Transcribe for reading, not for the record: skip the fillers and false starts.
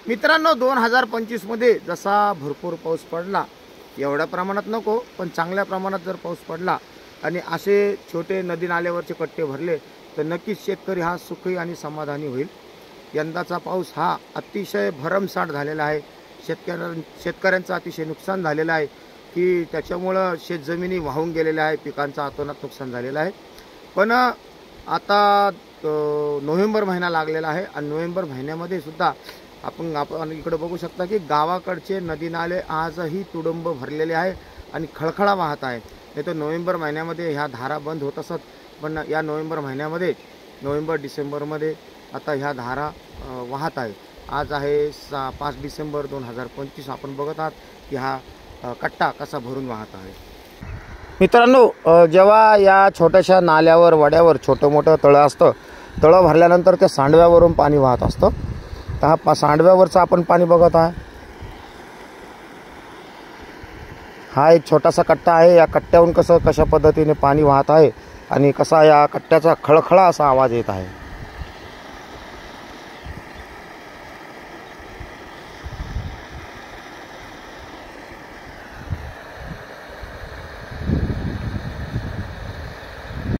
मित्रांनो, 2025 मध्ये जसा भरपूर पाऊस पडला, एवढ्या प्रमाणात नको पण चांगल्या प्रमाणात जर पाऊस पडला आणि असे छोटे नदी नाल्यावरचे कट्टे भरले तर नक्कीच शेतकरी हा सुखी आणि समाधानी होईल। यंदाचा पाऊस हा अतिशय भरमसाठ झालेला आहे। शेतकऱ्यांचं अतिशय नुकसान झालेलं आहे की त्याच्यामुळे शेतजमिनी वाहून गेलेल्या आहे, पिकांचं अतोनात नुकसान झालेलं आहे। पण आता नोव्हेंबर महिना लागलेला आहे आणि नोव्हेंबर महिन्यामध्ये सुद्धा आपण इकडे बघू शकता की गावाकडचे नदी नाले आजही तुडुंब भरलेले आहे आणि खळखळा वाहत आहे। नाही तर नोव्हेंबर महिन्यामध्ये ह्या धारा बंद होत असत, पण या नोव्हेंबर महिन्यामध्ये नोव्हेंबर डिसेंबरमध्ये आता ह्या धारा वाहत आहे। आज आहे 5 डिसेंबर 2025। आपण बघत आहात की हा कट्टा कसा भरून वाहत आहे। मित्रांनो, जेव्हा या छोट्याशा नाल्यावर वड्यावर छोटं मोठं तळं असतं, तळं भरल्यानंतर त्या सांडव्यावरून पाणी वाहत असतं। तर हा सांडव्यावरचं आपण पाणी बघत आहे। हा एक छोटासा कट्टा आहे। या कट्ट्यावरून कशा पद्धतीने पाणी वाहत आहे आणि कसा या कट्ट्याचा खळखळा असा आवाज येत आहे।